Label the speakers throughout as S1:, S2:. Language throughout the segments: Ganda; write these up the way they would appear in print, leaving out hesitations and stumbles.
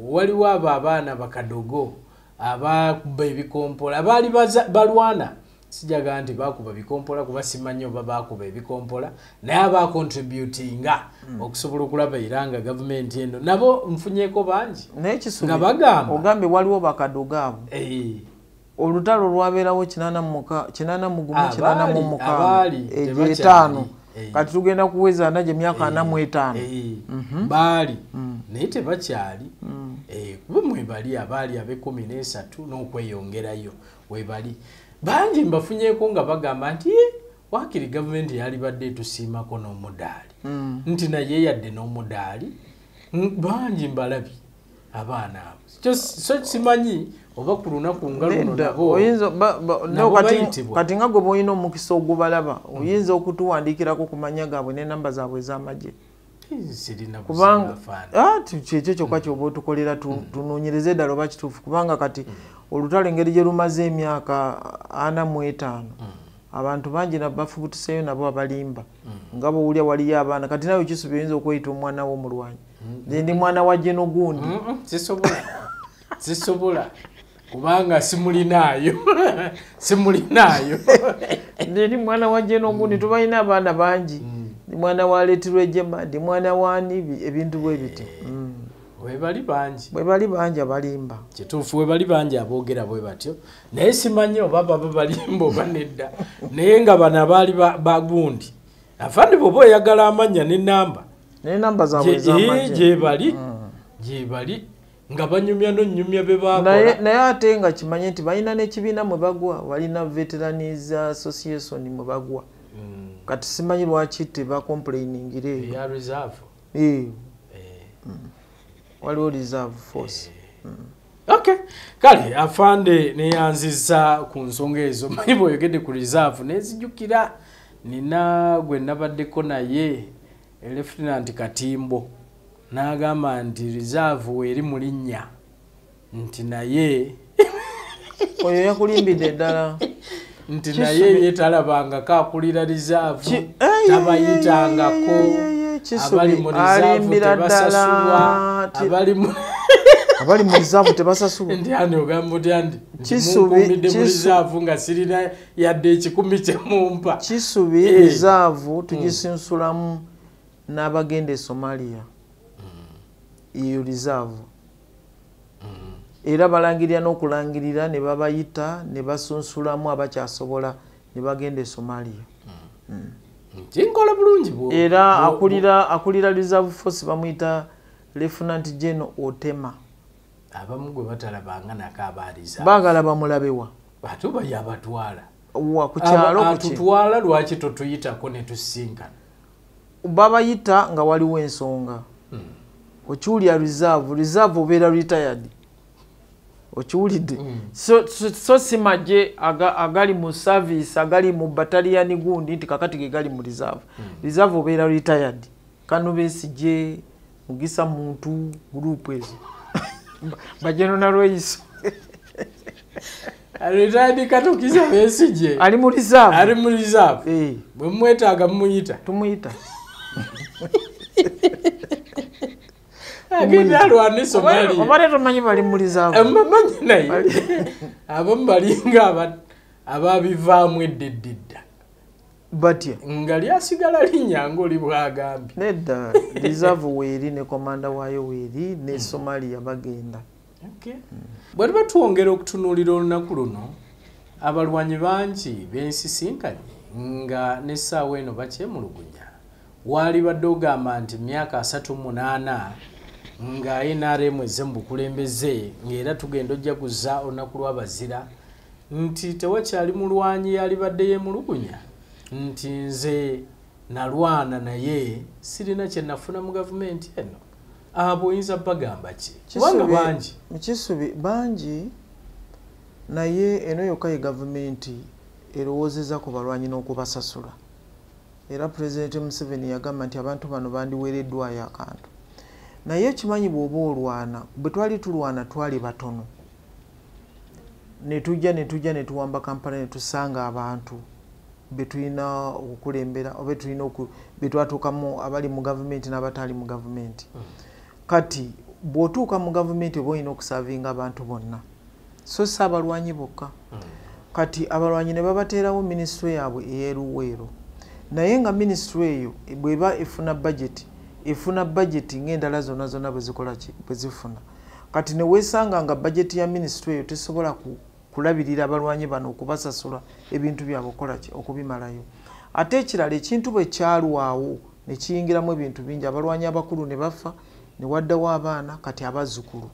S1: waliwo abo abaana bakadogo abakuba ebikompola abaali balwana sijaga nti bakuba bikompola kuba simanyi oba bakuba ebikompola naye abacontributinga okusobola okulaba iranga gavumenti eno nabo nfunyeko bangi nga bagamba
S2: ogambe waliwo bakadogo abo olutalo lwabeerawo 85 kati tugenda kuweza naje emyaka 45
S1: baali naye tebakyali kuba mwebali abaali abe13 n'okweyongerayo webali bangi mbafunyeko nga bagamba nti wakiri gavumenti yali badde tusiimako n'omudaali nti naye yadde n'omudaali bangi mbalabi abaana abo so simanyi oba ku lunaku nga luno nabo
S2: kati nga gwe boolina omukisa ogubalaba oyinza okutuwandiikirako ku manya gaabwe n'enamba zaabwe ez'amagye kubanga kyekyo kyokka kyoba otukolera tunoonyereze ddala oba kituufu kubanga kati olutalo engeri gye lumaze emyaka 45 abantu bangi bafubutuseyo nabo abalimba nga bwowulya waliyo abaana kati nawe Kisubi oyinza okweyita omwana w'omulwanyi ndi mwana wa Jeno gundi
S1: sisobola kubanga simulinaayo
S2: ndi mwana wa Jeno gundi tubalina abaana bangi ndi mwana wa Letirwe Jema ndi mwana wani ebintu bwe biti
S1: webali
S2: bangi abalimba
S1: kituufu webali bangi aboogera bwe batyo naye simanyi oba baba balimba oba nedda naye nga bano abaali bagundi afande bwoba oyagala amanya
S2: n'enamba zaabwe
S1: gyebali nga banyumya n'onyumya be bakola
S2: naye ate nga kimanye nti balina n'ekibiina mwe bagwa balina Veterans Association mwe bagwa kati simanyi lwaki tebakomplainingire
S1: eyo reserve
S2: waliwo reserve force
S1: okay kale afande neyanziza ku nsonga ezo manyi bw'oyogedde ku reserve nezijjukira nina gwe nabaddeko naye Lieutenant Katimbo n'agamba nti reserve weeri mu linnya nti naye
S2: oyo yakulimbidde ddala
S1: nti naye yetalabangako akulira reserve tabayitangako abali mu reserve tebasasulwa abali mu reserve tebasasulwa
S2: ndi
S1: ani ogamba oti andi Kisubi mu reserve nga sirina yadde 10 kyemumpa
S2: Kisubi reserve tugisinsulamu n'abagenda e Somalia iyo reserve era balangirira n'okulangirira ne babayita ne basunsulamu abakyasobola ne bagenda e Somalia
S1: kinkola bulungi bwo
S2: era akulira reserve force bamuyita Lieutenant General Otema
S1: abamu gwe batalabanga nakaabaliza
S2: baagala bamulabewa
S1: atuba yabatwala
S2: ku kyalo
S1: atutwala lwaki totuyitako ne tusinkana
S2: babayita nga waliwo ensonga okiwulira reserve obeera retired okiwulidde so simagye agali mu service agali mu battalion gundi nti kakati ge gali mu reserve obeera retired Kano Besigye Mugisa Muntu group ezo bajeno na Royce
S1: retired Katukiza Besigye
S2: ali mu reserve
S1: bwe mwetaaga muyita
S2: tumuyita
S1: agenda lwane Somalia
S2: obale tomanyi bali mu reserve
S1: mamanyi naye abamu balinga ababivaamu eddedda
S2: batya
S1: nga lyasigala linnya ng'oli bwagambye
S2: nedda reserve weeri ne komanda waayo weeri ne Somalia bagenda
S1: bwe tuba twongera okutunuulira olunaku luno abalwanyi bangi bensisinkanye nga n'essaawa eno bakyemulugunya waali badde ogamba nti myaka 38 nga NRM ezze mu bukulembeze ng'era tugenda ojjaguza olunaku lw'abazira nti tewakyali mulwanyi yali badde yeemulugunya nti nze nalwana naye sirina kye nafuna mu gavumenti eno abo oyinza bagamba ki kubanga bangi
S2: mu Kisubi bangi naye eno yokka ye gavumenti erowoozeza ku balwanyi n'okubasasula era President Museveni yagamba nti abantu bano bandiweereddwayo akantu naye kimanyi bw'oba olwana bwe twali tulwana twali batono ne tujja ne tuwamba Kampala ne tusanga abantu betulina okukulembera oba tulina betwatuukamu abali mu gavumenti n'abataali mu gavumenti kati bw'otuuka mu gavumenti oba olina okusavinga abantu bonna so si abalwanyi bokka kati abalwanyi ne babateerawo minisitule yaabwe ey'eruweero naye nga minisitule eyo bw'eba efuna bajeti ng'endala zonna zonna bwe zifuna kati ne weesanga nga bajeti ya minisitule eyo tesobola kulabirira abalwanyi bano okubasasula ebintu byabwe okubimalayo ate ekirala ekintu bwe kyalwawo ne kiyingiramu ebintu bingi abalwanyi abakulu ne bafa ne waddawo abaana kati abazzukulu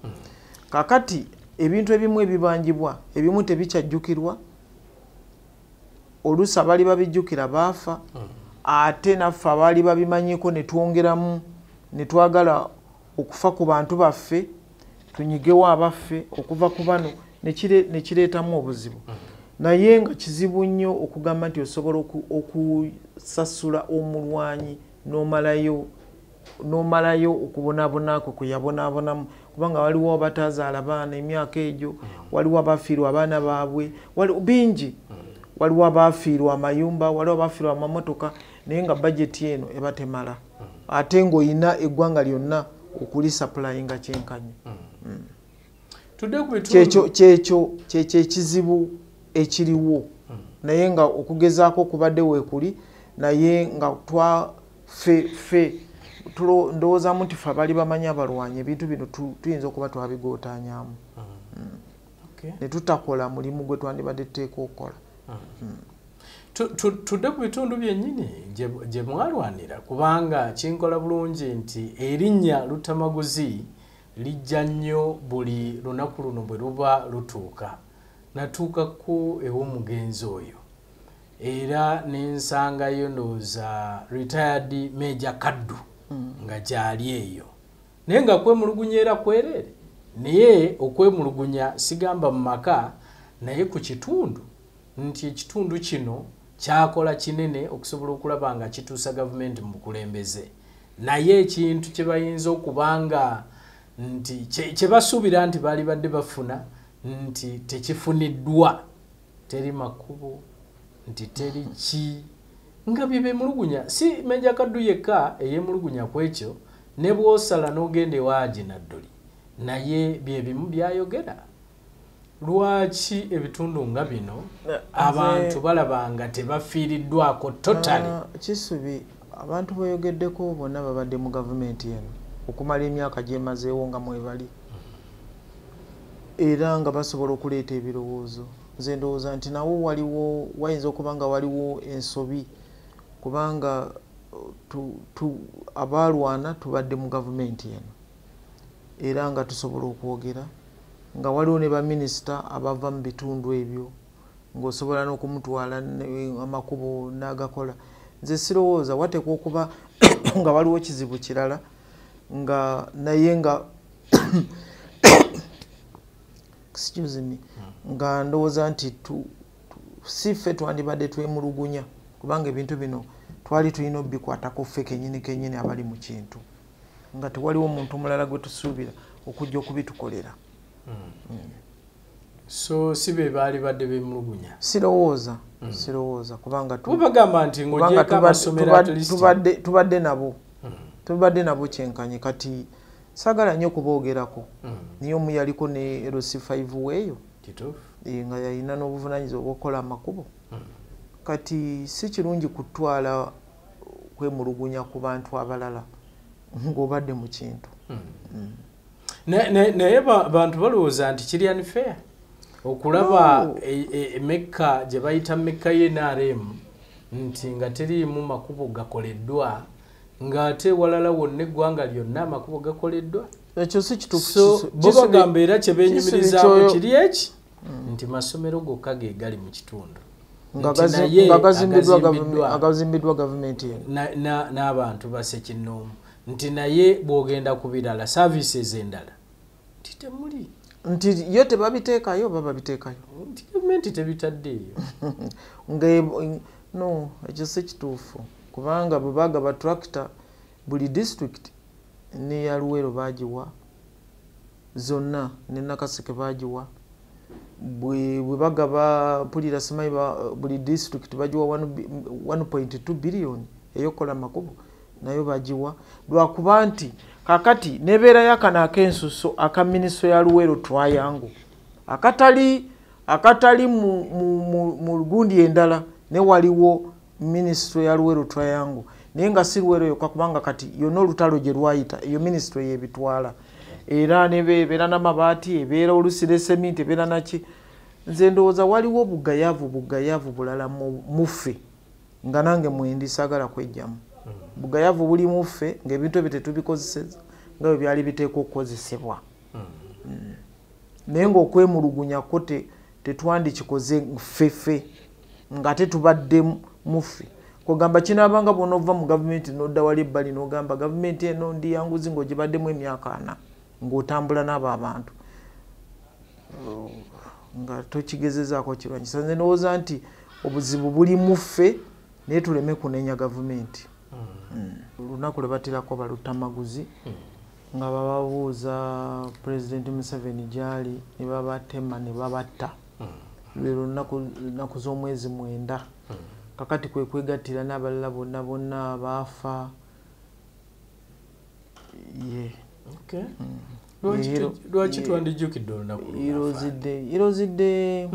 S2: kakati ebintu ebimu ebibanjibwa ebimu tebikyajjukirwa oluusi abaali babijjukira baafa ate naffe abaali babimanyiko ne twongeramu ne twagala okufa ku bantu baffe tunyigewo abaffe okuva ku bano ne kireetamu obuzibu naye nga kizibu nnyo okugamba nti osobola okusasula omulwanyi n'omalayo okubonaabonako kwe yabonaabonamu kubanga waliwo abatazaala baana emyaka egyo waliwo abafiirwa abaana baabwe bingi waliwo abafiirwa amayumba waliwo abafiirwa amamotoka naye nga bajeti eno eba temala ate ng'olina eggwanga lyonna okulisaplayinga kyenkanye kyekyo ekizibu ekiriwo naye nga okugezaako kubadde weekuli naye nga ffe ndowoozamu nti ffe abali bamanyi abalwanyi ebintu bino tuyinza okuba twabigootaanyamu ne tutakola mulimu gwe twandibadde tuteeka okukola
S1: tudde ku bitundu byennyini gye mwalwanira kubanga kinkola bulungi nti erinnya Lutamaguzi lijja nnyo buli lunaku luno bwe luba lutuuka natuukako ew'omugenzi oyo era nensangayo ndowooza retired Major Kaddu nga gyali eyo naye nga kwemulugunya era kwereere naye okwemulugunya sigamba mu maka naye ku kitundu nti ekitundu kino kyakola kinene okusobola okulaba nga kituusa gavumenti mu bukulembeze naye ekintu kye bayinza okubanga nti kye basuubira nti baali badde bafuna nti tekifuniddwa teri makubo nti teri ki nga bye bemulugunya si Major Kaddu yekka eyemulugunya ku ekyo ne bw'osala n'ogenda ewaaji nadduli naye bye bimu byayogera lwaki ebitundu nga bino abantu balabanga tebafiiriddwako totally
S2: kisubi abantu bayogeddeko bonna babadde mu gavumenti eno okumala emyaka gyemazeewo nga mwebali era nga basobola okuleeta ebirowoozo nze ndowooza nti nawo wayinza okuba nga waliwo ensobi kubanga abalwana tubadde mu gavumenti eno era nga tusobola okwogera nga waliwo ne baminisita abava mu bitundu ebyo ng'osobola n'okumutwala amakubo n'agakola nze sirowooza wateekwa okuba nga waliwo kizibu kirala nga naye nga excuse me nga ndowooza nti si ffe twandibadde twemulugunya kubanga ebintu bino twali tulina obikwatako ffe kennyini abali mu kintu nga tewaliwo omuntu omulala gwe tusuubira okujja okubitukolera
S1: so si be baali badde bemulugunya
S2: sirowooza kubanga
S1: bagamba nti ng'ogyeko amasomero
S2: tubadde nabo kyenkanye kati saagala nnyo okuboogerako niye omu yaliko ne Lucy5 weeyo nga yalina n'obuvunaanyizibwa obw'okukola amakubo kati si kirungi kutwala kwemulugunya ku bantu abalala ng'obadde mu kintu
S1: naye bantu balowooza nti kiri unfair okulaba Mecca gye bayita Mecca y'NRM nti nga teriimu makubo gakoleddwa ng'ate walala wonna eggwanga lyonna amakubo gakoleddwa
S2: ekyo si kituufu
S1: bo bagamba era kye beenyumirizaamu kiri eki nti masomero gokka ge gali mu kitundu
S2: agazimbiddwa gavumenti
S1: n'abantu basekinnoomu nti naye bw'ogenda ku birala services endala nti temuli
S2: nti yo tebabiteekayo baba biteekayo
S1: nti gavumenti tebitaddeeyo
S2: no ekyo si kituufu kubanga bwe bagaba tractor buli district neya Luweero bagiwa zonna ne Nakaseke bagiwa bwe bagaba pulira simayi buli district bagiwa 1.2 billion eyokola makubo nayo bagiwa lwakuba nti kakati nebeera yakana akensuso aka Ministry ya Luweero Triangle akatali mu gundi endala ne waliwo Ministry ya Luweero Triangle naye nga si Luweero yokka kubanga kati yonna olutalo gye lwayita eyo Ministry yebitwala era nebeera n'amabaati ebeera olusire seminti ebeera naki nze ndowooza waliwo bugayavu bulala muffe nga nange mwendi saagala kwejjamu bugayavu buli muffe ng'ebintu ebyo tetubikozeseza nga bwe byali biteekwa okukozesebwa naye ng'okwemulugunya ko tetwandikikoze ffeffe nga tetubadde muffe kugamba kinaabanga bw'onoova mu gavumenti n'odda wali ebbali n'ogamba gavumenti eno ndiyanguzi ng'ogibaddemu emyaka 4 ng'otambula n'abo abantu nga tokigezezaako kirwanyisa nze ndowooza nti obuzibu buli muffe naye tuleme kunenya gavumenti olunaku lwe batirako balutamaguzi nga bababuuza Pulezidenti Museveni gyali ne babatema ne babatta lwero lunaku z'omwezi 9 kakati kwe kwegattira n'abalala bonna baafa
S1: lwaki twandijjukidde olunaku
S2: irozidde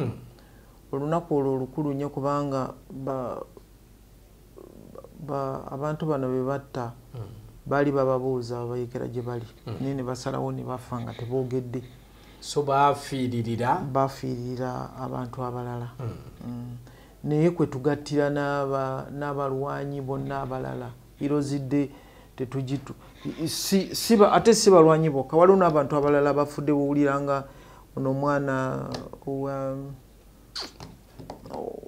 S2: olunaku olwo olukulu nnyo kubanga abantu bano be batta baali bababuuza abayekera gye bali naye ne basalawo ne bafa nga teboogedde
S1: so bafiiririra
S2: abantu abalala naye kwe tugattira n'abalwanyi bonna abalala irozidde tetugitu ate si balwanyi bokka waliwo n'abantu abalala bafudde bowuliranga ono omwana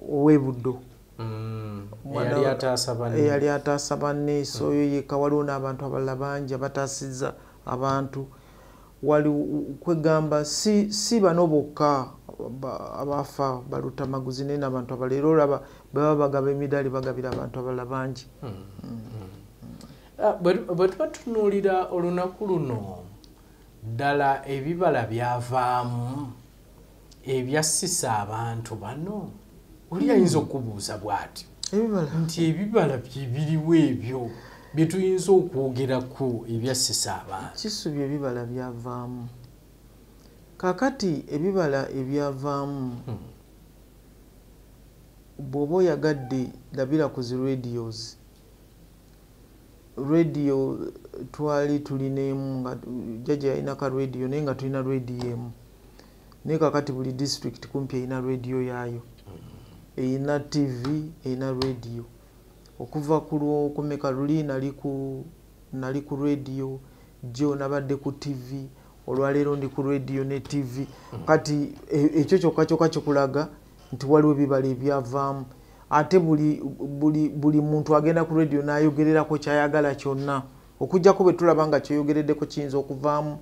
S2: ow'ebuddo eyali ataasa banne soyo yekka waliwo n'abantu abalala bangi abataasizza abantu wali kwegamba si bano bokka abafa balutamaguzi naye n'abantu abalala era olaba baba bagaba emidaali bagabira abantu abalala bangi
S1: bwe tubatunuulira olunaku luno ddala ebibala byavaamu ebyassisa abantu bano oli ayinza okubuuza bw'ati nti ebibala biriwo ebyo bye tuyinza okwogerako ebyassisa abantu
S2: kisubye ebibala byavaamu kakati ebibala ebyavaamu bw'oba oyagadde labira ku zi radio twali tulina emu nga jjajja yalina ka radio naye nga tulina radio emu naye kakati buli district kumpi erina radio yaayo erina TV erina radio okuva ku lwokumeka luli nali ku radio jo nabadde ku TV olwaleero ndi ku radio ne TV kati ekyo kyokka kikulaga nti waliwo ebibala ebyavaamu ate buli muntu agenda ku radio n'ayogererako kyayagala kyonna okujjako bwe tulaba nga kyeyogereddeko kiyinza okuvaamu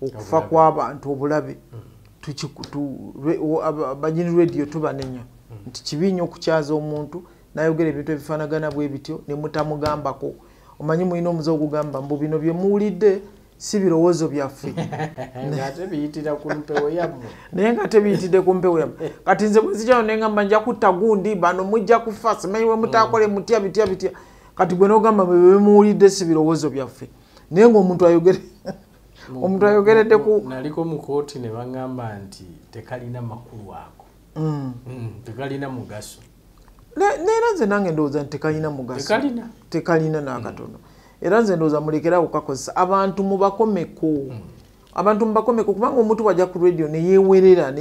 S2: okufa kw'abantu obulabe banyini radio tubanenya nti kibi nnyo okukyaza omuntu n'ayogera ebintu ebifaanagana bwe bityo ne mutamugambako omanyi mulina omuze ogugamba mbu bino bye muwulidde si birowoozo byaffe naye nga tebiyitidde ku mpewo yammwe kati nze bwenzijao nengamba nja kutta gundi bano mujja kufa simanyi we mutakole mutya bitya kati gwe n'ogamba bwe muwulidde si birowoozo byaffe naye ng'omuntu ayogeredde ku
S1: naliko mu kooti ne bagamba nti tekalina makulu ako tekalina mugaso
S2: neera nze nange ndowooza nti tekalina mugaso tekalina n'akatono era nze ndowooza mulekera okukakozesa abantu mubakomeko kubanga omuntu wajja ku radio neyewerera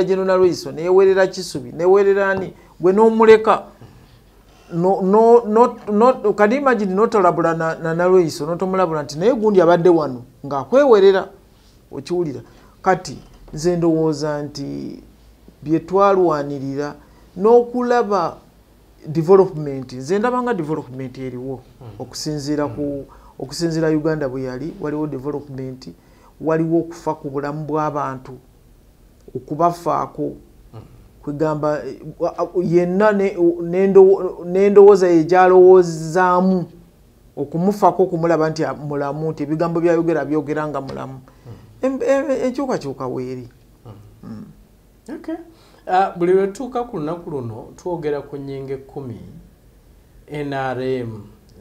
S2: General Loiso neyewerera Kisubi neyewerera ani gwe n'omuleka kadi imagine notolabula na Loiso notomulabula nti naye gundi abadde wano ng'akwewerera okiwulira kati nze ndowooza nti bye twalwanirira n'okulaba development nze ndabanga development eriwo okusinziira Uganda bwe yali waliwo development waliwo okufa ku bulamu bw'abantu okubafaako kwegamba yenna n'endowooza egyalowoozaamu okumufaako okumulaba nti mulamu nti ebigambo byayogera nga mulamu enkyukakyuka weeri
S1: buli lwe tutuuka ku lunaku luno twogera ku nnyingo 10 NRM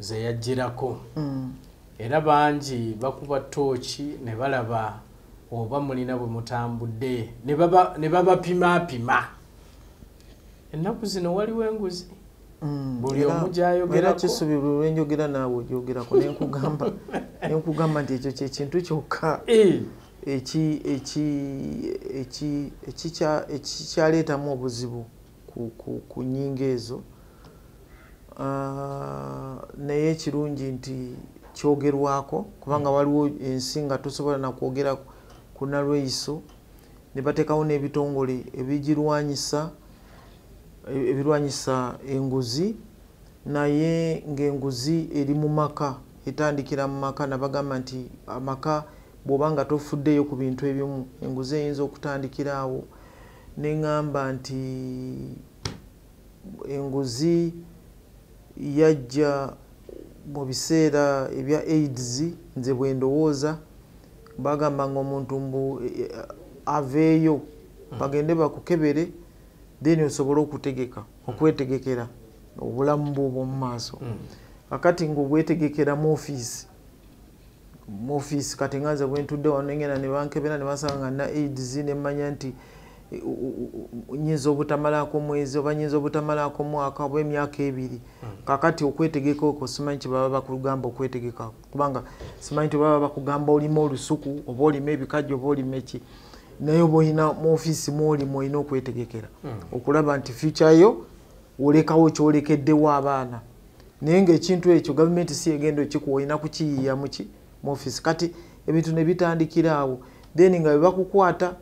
S1: ze yajjirako era bangi bakuba tooki ne balaba oba mulina bwe mutambudde ne babapima ennaku zino waliwo enguzi buli omu gy'ayogerako
S2: era kisuubirwa olwenjogera naawe ogyogerako nenkugamba nti ekyo kyekintu kyokka ekikyaleetamu obuzibu ku nnyingo ezo naye ekirungi nti kyogerwako kubanga waliwo ensi nga tosobola nakwogera ku nalweiso ne bateekawo n'ebitongole ebirwanyisa enguzi naye ng'enguzi eri mu maka etandikira mu maka nabagamba nti amaka bw'oba nga tofuddeyo ku bintu ebimu enguzi eyinza okutandikira awo neŋŋamba nti enguzi yajja mu biseera ebya AIDS nze bwe ndowooza bagamba ng'omuntu mbu aveeyo bagende bakukebere then osobole okwetegekera obulamu bwo obw'omu maaso kakati ng'obwetegekera mu ofiisi kati nganze bwentudde wano ngenda ne bankebera ne basanga nga na AIDS ne mmanya nti nyinza obutamalaako mwezi oba nyinza obutamalaako mwaka oba emyaka 2 kakati okwetegeka okwo simanyi kye baba bakugamba okwetegeka kubanga simanyi nti baba bakugamba olima olusuku oba olima ebikajjo oba olima eki naye oba olina mu ofiisi mwolimu olina okwetegekera okulaba nti future yo olekawo kyolekeddewo abaana naye ng'ekintu ekyo gavumenti si egenda okikuwa olina kukiyiiya mu ofiisi kati ebintu ne bitandikira awo then nga bebakukwata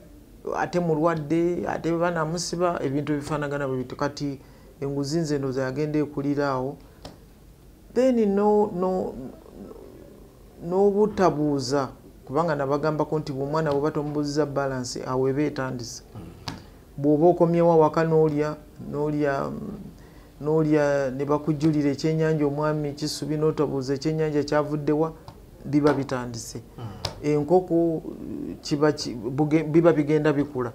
S2: ate mulwadde ate banamusiba ebintu bifaanagana bwe bityo kati enguzi nze ndowooza yagenda ekulira awo then n'obutabuuza kubanga nabagambako nti bw'omwana bw'oba tomubuuziza balance awo eba etandise bw'oba okomyewo awaka n'olya ne bakujjulira ekyennyanja omwami Kisubi n'otabuuza ekyennyanja kyavuddewa biba bitandise enkoko biba bigenda bikula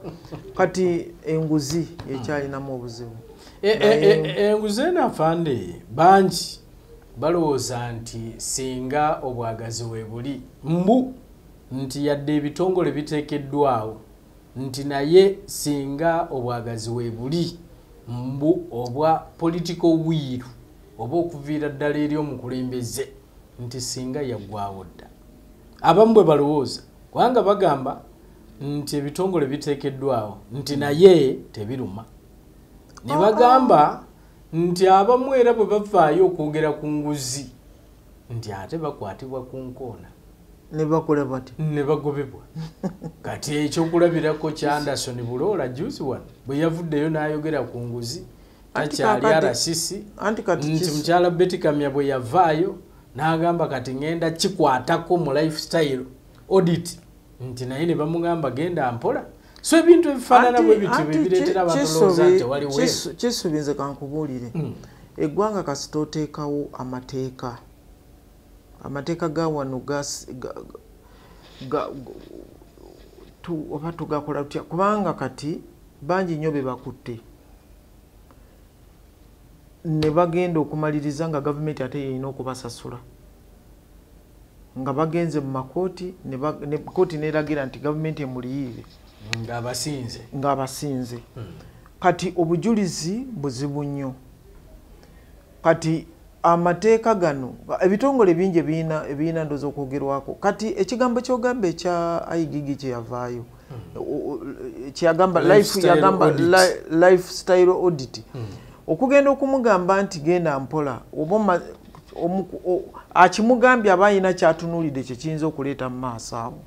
S2: kati enguzi ekyalinamu obuzibu
S1: enguzi enafande bangi balowooza nti singa obwagazi weebuli nti yadde ebitongole biteekeddwawo nti naye singa obwagazi weebuli obwa political will oba okuviira ddala eri omukulembeze nti singa yaggwawo dda abamu bwe balowooza kubanga bagamba nti ebitongole biteekeddwawo nti naye tebiruma ne bagamba nti abamu era bwe bavaayo okwogera ku nguzi nti ate bakwatibwa ku nkoona ne bagobebwa kati ekyokulabirako kya Anderson Bulola juzi wano bwe yavuddeyo n'ayogera ku nguzi takyali arasisi nti mukyala Betty Kamya bwe yavaayo n'agamba kati ngenda kikwatako mu lifestyle audit nti naye ne bamugamba genda mpola so ebintu ebifaanana bwe bityo bibireetera abatolooza nti waliwo
S2: Kisubi kankubuulire eggwanga kasita oteekawo amateeka ga wano oba tugakola tutya kubanga kati bangi nnyo be bakutte ne bagenda okumaliriza nga gavumenti ate yeyina okubasasula nga bagenze mu makooti ne kooti neragira nti gavumenti emuliyiire ng'abasinze kati obujulizi buzibu nnyo kati amateeka gano ebitongole bingi ebiyina ndoozi okwogerwako kati ekigambo kyogamba ekya ayigigi kyeyavaayo kyeyagamba lifestyle audit okugenda okumugamba nti genda mpola oba akimugambye aba ayina kyatunuulidde kyekiyinza okuleeta mu maaso awo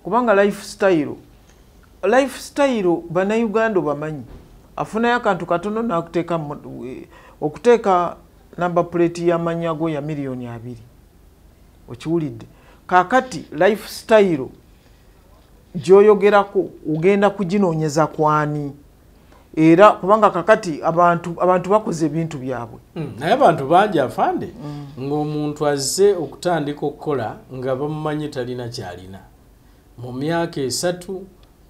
S2: kubanga lifestyle bannayuganda bamanyi afunayo akantu katono okuteeka namba plate y'amannya go ya $2,000,000 okiwulidde kakati lifestyle gyoyogerako ugenda kuginoonyeza kwani era kubanga kakati abantu bakoze ebintu byabwe
S1: naye abantu bangi afande ng'omuntu azze okutandika okukola nga bamumanyi talina kyalina mu myaka 3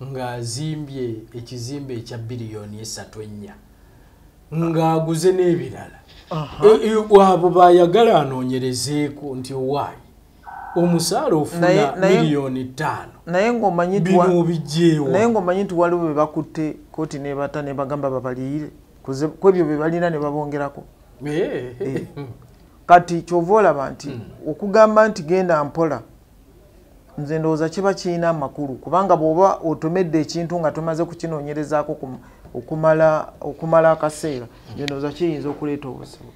S1: ng'azimbye ekizimbe ekya $3.4 billion ng'aguze n'ebirala abo bayagala anoonyerezeeko nti owaayi omusaala ofuna miliyoni 5
S2: naye ng'omanyi
S1: bino
S2: naye ng'omanyi nti waliwo be bakutte kooti n'ebata ne bagamba babaliire ku ebyo bye balina ne babongerako kati kyova olaba nti okugamba nti genda mpola nze ndowooza kiba kirina amakulu kubanga bw'oba otomedde ekintu nga tomaze kukinoonyerezaako okumala akaseera ndowooza kiyinza okuleeta obuzibu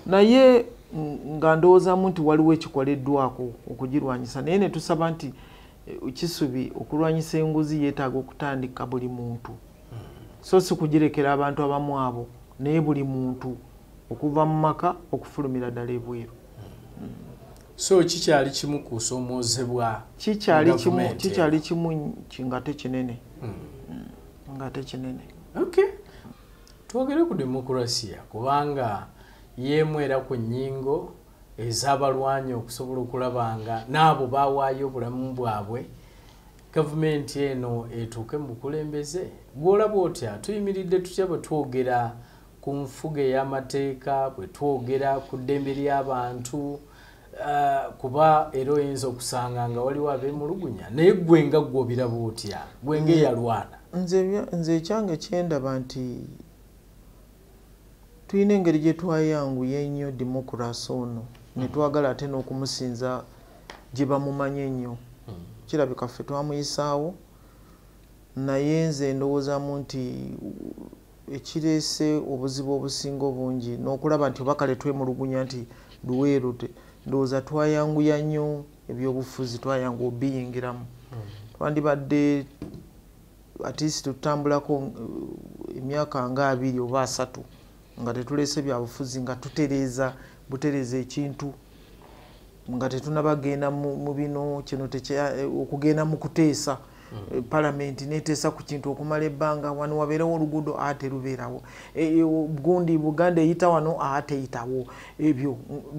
S2: naye nga ndowoozamu nti waliwo ekikoleddwako okugirwanyisa naye ne tusaba nti Kisubi okulwanyisa enguzi yeetaaga okutandika buli muntu so si kugirekera abantu abamu abo naye buli muntu okuva mu maka okufulumira ddala ebweru
S1: so kikyali kimu kusomoozebwa
S2: kikyali kimu ngate kinene ngate kinene
S1: okay twogere ku demokrasiya kubanga yeemwera ku nnyingo ez'abalwanyi okusobola okulabanga n'abo baawaayo obulamu bwabwe gavumenti eno etuuke mu bukulembeze gw'olaba otya tuyimiridde tutya bwe twogera ku nfuga ey'amateeka bwe twogera ku ddembe ly'abantu kuba era oyinza okusanga nga waliwo abeemulugunya naye gwe nga gw'obiraba otya gwe ng'eyalwana
S2: nze ekyange kyendaba nti tulina engeri gye twayanguye ennyo demokrasi ono ne twagala ate n'okumusinza gye bamumanyi ennyo kirabika ffe twamuyisaawo naye nze ndowoozamu nti ekireese obuzibu obusinga obungi n'okulaba nti oba kale twemulugunya nti luweero ndowooza twayanguya nnyo ebyobufuzi twayangu obiyingiramu twandibadde atiisi tutambulako emyaka nga 2 oba 3 nga tetuleese byabufuzi nga tutereeza butereeza ekintu nga tetunabagenda mu bino kino okugenda mu kuteesa palamenti neteesa ku kintu okumala ebbanga wano wabeerewo oluguudo ate lubeerawo gundi Buganda eyita wano ate eyitawo ebyo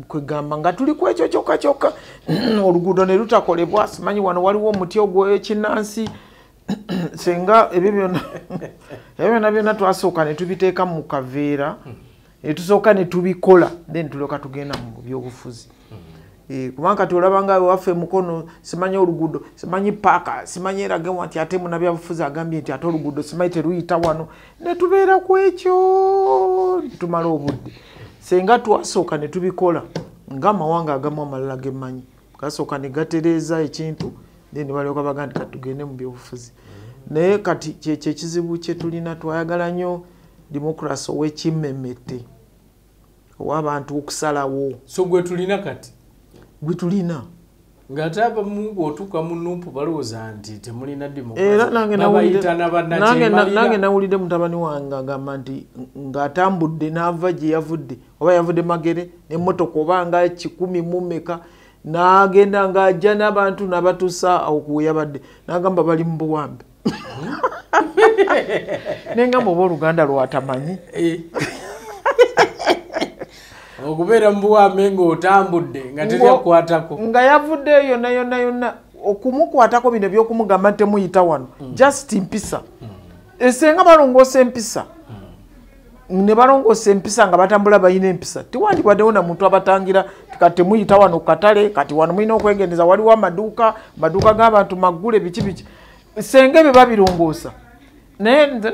S2: kwegamba nga tuli ku ekyo kyokka oluguudo ne lutakolebwa simanyi wano waliwo omuti ogw'ekinnansi senga ebyo byonna twasooka ne tubiteeka mu kaveera ne tusooka ne tubikola then tulyoka tugenda mu byobufuzi kubanga kati olabanga waffe mukono simanyi oluguudo simanyi paaka simanyi erage nti ate munabyabufuzi agambye nti ate oluguudo simanyi teruyita wano ne tubeera ku ekyo tumala obudde senga twasooka ne tubikola ng'amawanga agamu amalala gemmanyi gasooka ne gatereeza ekintu then balyoka baga nti kati tugende mu byobufuzi naye kati kyekyo ekizibu kye tulina twayagala nnyo demokrasi ow'ekimmemmette ow'abantu okusalawo
S1: so gwe tulina kati
S2: gwe tulina
S1: ng'ate abamu bw'otuuka mu nnuupu balowooza nti temulina
S2: era nange nawulidde mutabani wange agamba nti ng'atambudde n'ava gye yavudde oba yavudde Magere n'emmotoka oba nga 10 mu meka n'agenda ng'ajja n'abantu n'abatuusa okuyabadde n'agamba bali mu buwambe n'engamba oba Oluganda lwatamanyi
S1: okubeera mu buwambe ng'otambudde nga teryakukwatako
S2: nga yavuddeyo yonna okumukwatako bino ebyokumugamba nti temuyita wano just mpisa esenga balongoosa empisa ne balongoosa empisa nga batambula balina empisa tiwandibwaddewo na muntu abatangira kati temuyita wano katale kati wano mulina okwegendeza waliwo amaduuka g'abantu maggule biki senga ebyo babirongoosa naye nze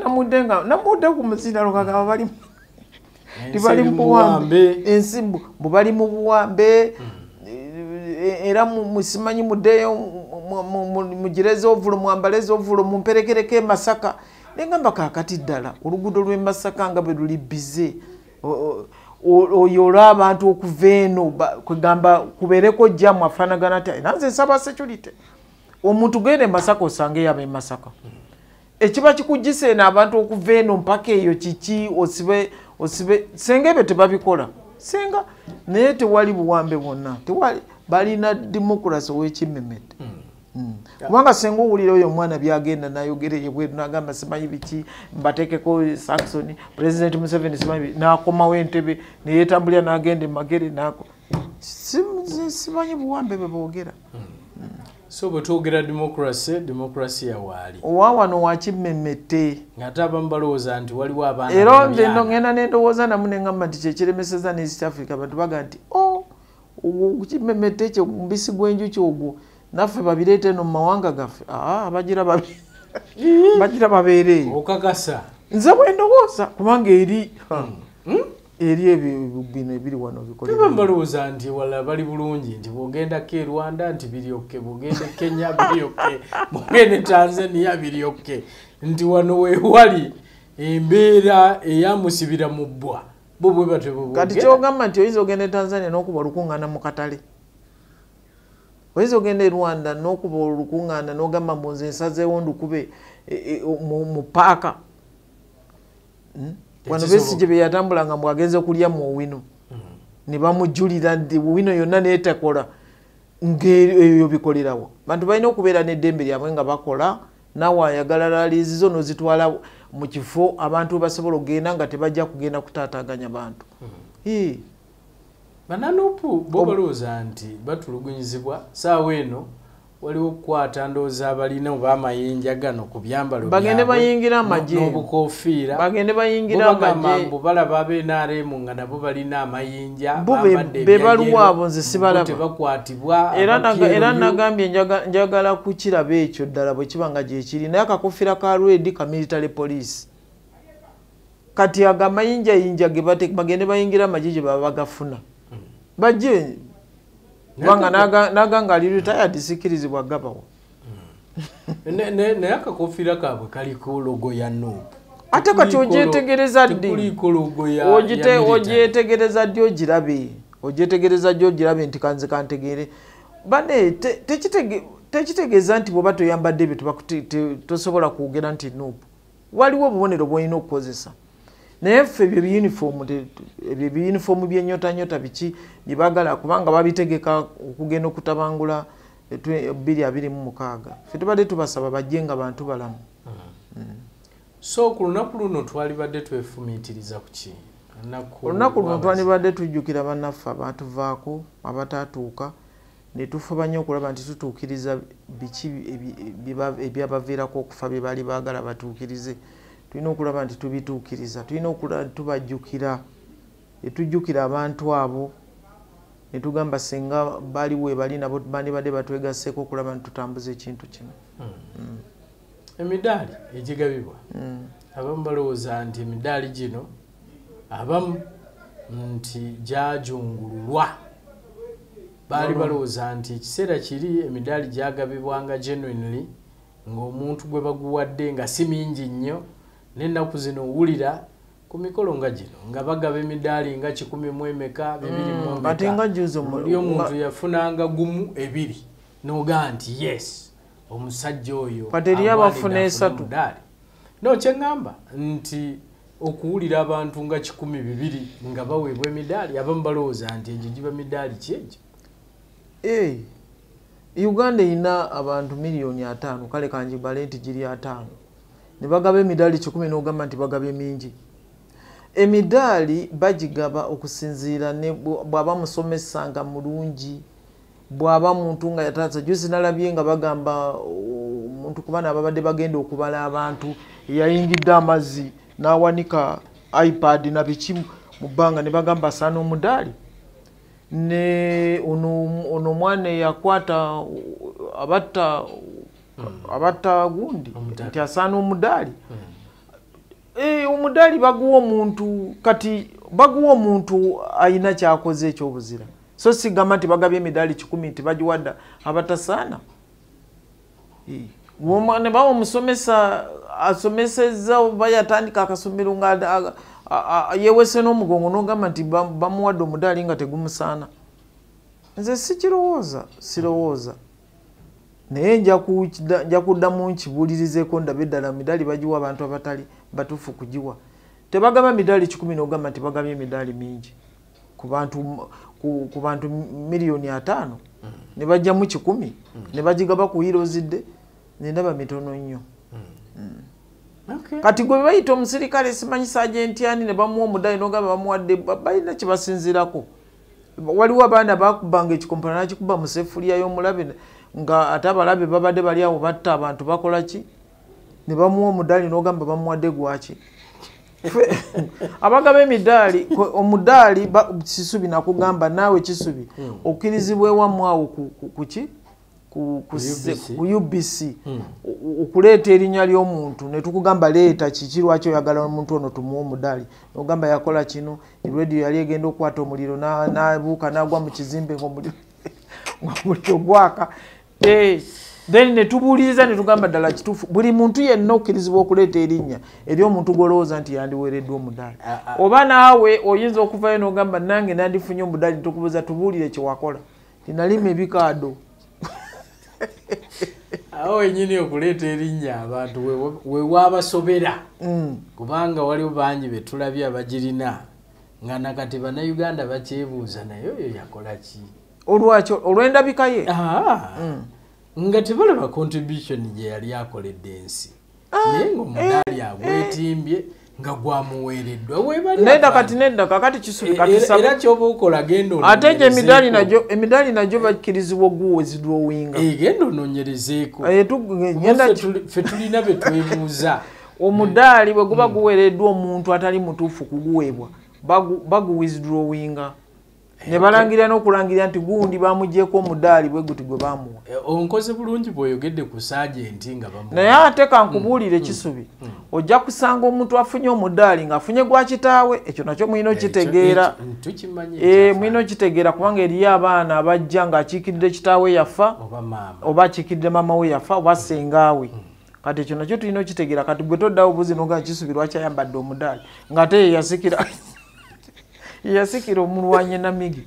S2: namudde ku muzindalo kagaba balimu tibali mu buwambe ensimbu bali mu buwambe era musimanyi muddeyo mugireze ovulo mwambaleze ovulo mumperekereko e Masaka nengamba kakati ddala oluguudo lw'e Masaka nga bwe luli bize oyo olw'abantu okuva eno kwegamba kubeereko jjamu afaanagana ati era nze nsaba security omuntu genda e Masaka osange yaba e Masaka ekiba kikugisa eno abantu okuva eno mpaka eyo kiki osibe senga ebyo tebabikola senga naye tewali buwambe bwonna tewali balina demokrasi ow'ekimmemmette kubanga senga owulira oyo omwana byagenda nayogera ebweru nagamba simanyi biki mbateekeko Saxon President Museveni simanyi n'akomawo entebe neyetambulira n'agenda e Magere simanyi buwambe bwe boogera
S1: So bwetwogera democracy yawaali
S2: owawano wakimmemmette
S1: ng'ate abamu balowooza nti waliwo abaana
S2: era nze ngenda nendowooza namu neŋŋamba nti kyekiremeseza ne East Africa bantu baga nti kimmemmette kye mubisi gw'enjuki ogwo naffe babireete eno mu mawanga gaffe bagira babeere eyo
S1: okakasa
S2: nze bwe ndowooza kubanga eri bino ebiri wano
S1: bikolebwa balowooza nti wala bali bulungi nti bw'ogendako e Rwanda nti biri okke bw'ogenda e Kenya biri okke bw'ogenda e Tanzania biri okke nti wano weewali embeera eyamusibira mu bbwa bo bwe batyo
S2: kati kyogamba nti oyinza ogenda e Tanzania n'okuba olukuŋŋaana mu katale oyinza ogenda e Rwanda n'okuba olukuŋŋaana n'ogamba mbu nze nsazeewo ndukube mu paaka wano Besigye bye yatambulanga mbu agenze kulya mu Owino ne bamujjulira nti Owino yonna neetakola ng'eyo bikolerawo bantu balina okubeera n'eddembe lyabwe nga bakola naawe ayagala laalizi zo n'ozitwala mu kifo abantu basobola okugenda nga tebajja kugenda kutaataaganya bantu
S1: bananupu bo balowooza nti batulugunyizibwa saawa eno waliwo okukwata ndowooza abalina oba amayinja gano ku byambalo
S2: bagende bayingira amagye
S1: n'obukofiira
S2: bagende bayingira amagye
S1: mbu balaba ab'NRM nga nabo balina amayinja
S2: be baluwa abo nze sibalaba
S1: tebakwatibwa
S2: era nagambye njagala kukiraba ekyo ddala bwe kiba nga gyekiri naye akakofiira ka redi ka military police kati aga amayinjayinja ge bagende bayingira amagye gye baba bagafuna bajje kubanga naganga ali retired sikirizibwa gabawo
S1: naye akakofiira kaabwe kaliko logo ya NUP
S2: ate kati ogyetegereza ddi ogyetegereza ddi ogirabe nti kanze kantegeere bane tekitegeeza nti bwoba toyambadde ebyo tosobola kwogera nti NUP waliwo obubonero bwolina okukozesa naye ffe ebyo biyunifoomu byennyotanyota biki byebagala kubanga babitegeka okugenda okutabangula 2026 ffe tubadde tubasaba bajje nga bantu balamu
S1: so ku lunaku luno twalibadde twefumiitiriza ku ki
S2: olunaku luno twalibadde tujjukira bannaffe abatuvaako abatatuuka ne tufuba nnyo okulaba nti tutuukiriza biki ebyabaviirako okufa bye baali baagala batuukirize tulina okulaba nti tubituukiriza tulina okulaba nti tubajjukira netujjukira abantu abo netugamba singa baliwo ebali nabo bandibadde batwegasseeko okulaba nti tutambuza ekintu kino
S1: emidaali egigabibwa abamu balowooza nti emidaali gino abamu nti gyajungululwa baali balowooza nti ekiseera kiri emidaali gyagabibwanga genuinely ng'omuntu gwe baguwadde nga si mingi nnyo n'ennaku zino owulira ku mikolo nga gino nga bagaba emidaali nga 100 emeka 200 buli omuntu yafunanga gumu 2 n'ogaa nti yes omusajja oyo
S2: pateri abafuna 3
S1: no kyeŋŋamba nti okuwulira abantu nga 100 nga baweebwa emidaali abamu balowooza nti egyo giba midaali kyegyo
S2: Uganda ina abantu miliyoni 5 kale kanjibale nti giri 5 ne bagaba emidaali 10 n'ogamba nti bagaba mingi emidaali bagigaba okusinziira ne bwaba musomesanga mulungi bwaba muntu nga yataza juzi nalabye nga bagamba muntu kubana ababadde bagenda okubala abantu yayingidde amazzi n'awanika iPad na biki mu bbanga ne bagamba sana omudaali ne ono mwana yakwata abatta gundi nti asaana omudaali omudaali baguwa omuntu kati baguwa omuntu ayina kyakoze ekyobuzira so sigamba nti bagabye emidaali 10 nti bagiwadda abatasaana ne bawa omusomesa asomeseza oba yatandika akasomero nga yewese n'omugongo n'ogamba nti bamuwadde omudaali nga tegumusaana nze sirowooza naye nja kuddamu nkibuulirizeeko ndabe eddala emidaali bagiwa abantu abatali batuufu kugiwa tebagaba emidaali 10 n'ogamba nti bagabye emidaali mingi ku bantu miliyoni 5 ne bajjamu 10 ne bagigaba ku Heroes Day nendaba mitono nnyo kati gwe bayita omusirikale simanyi sajenti ani ne bamuwa omudaali n'ogamba bamuwadde balina kye basinziirako waliwo abaana bakubanga ekikompana nakikuba mu sefuliya y'omulabe nga ate abalabe babadde bali awo batta abantu bakola ki ne bamuwa omudaali n'ogamba bamuwadde gwaki abagaba emidaali omudaali Kisubi nakugamba naawe Kisubi okkirizibwa ewamu awo ku UBC okuleeta erinnya ly'omuntu ne tukugamba leeta kiki lwaki oyagala omuntu ono tumuwa omudaali n'ogamba yakola kino radio yali egenda okukwata omuliro n'abuuka n'agwa mu kizimbe ng'omuliro gwaka then ne tubuuliriza ne tugamba ddala kituufu buli muntu yenna okkirizibwa okuleeta erinnya eri omuntu gw'olowooza nti yandiweereddwa omudaali oba naawe oyinza okuvayo n'ogamba nange nandifunye omudaali tukubuuza tubuulire kyewakola tinalima ebikaado
S1: awo wenyini okuleeta erinnya abantu wewabasobera kubanga waliwo bangi betulabye abagirina nga nakati bannayuganda bakyebuuza naye oyo yakola ki
S2: olwakyo olw'endabika ye
S1: nga tebalaba contribution gye yali akoledde ensi naye ng'omudaali agwetimbye nga gwamuweereddwa
S2: nedda kakati Kisubi
S1: era kyoba okola genda
S2: ate gye emidaali nagyo bakkirizibwa oguwezidwowinga
S1: genda onoonyerezeeko ffe tulina betwebuuza
S2: omudaali bwe guba guweereddwa omuntu atali mutuufu kuguweebwa baguwizidrowinga ne balangira n'okulangira nti gundi bamugyeko omudaali bwe guti gwe bamuwa
S1: onkoze bulungi bw'oyogedde ku saagenti nga bamuwa
S2: naye ate kankubuulire Kisubi ojja kusanga omuntu afunye omudaali ng'afunye gwa kitaawe ekyo nakyo mulina okitegeera mulina okitegeera kubanga eriyo abaana abajja ng'akiikiridde kitaawe yafa oba akiikiridde maama we yafa oba sengaawe kati ekyo nakyo tulina okitegeera kati gwe toddawo buzi noga Kisubi lwaki ayambadde omudaali ng'ate ye yasikira yasikira omulwanye namigi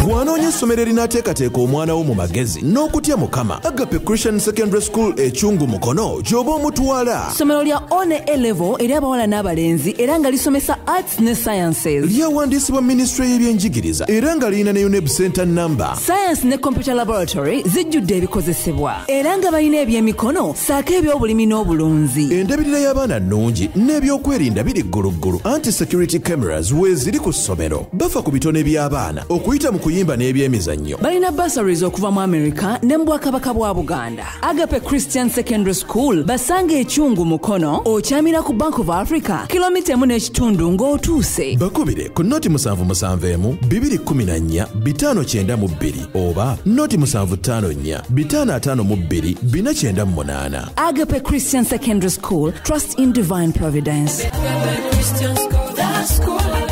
S3: bw'anoonya essomero erinaateekateeka omwana wo mu magezi n'okutya Mukama Agape Christian Secondary School ekyungu Mukono gy'oba omutwala.
S4: Ssomero lya one A-level eri abawala n'abalenzi era nga lisomesa arts ne sciences.
S3: Lyawandiisibwa Ministry y'ebyenjigiriza era nga lirina ne UNEB Center number.
S4: Science ne computer laboratory zijjudde ebikozesebwa era nga balina ebyemikono saako eby'obulimi n'obulunzi.
S3: Endabirira y'abaana nnungi n'ebyokwerinda biri gguluggulu. Anti-security cameras weeziri ku ssomero. Bafa ku bitone by'abaana okuyita mu kuyimba n'ebyemizannyo.
S4: Balina bursaries okuva mu America ne mu Bwakabaka bwa Buganda. Agape Christian Secondary School basanga ekyungu Mukono okyamira ku Bank of Africa kilomita 1.5 ng'otuuse.
S3: Bakubire ku noti 771 214 592 oba noti 754 552 498.
S4: Agape Christian Secondary School, trust in divine providence. Agape Christian School,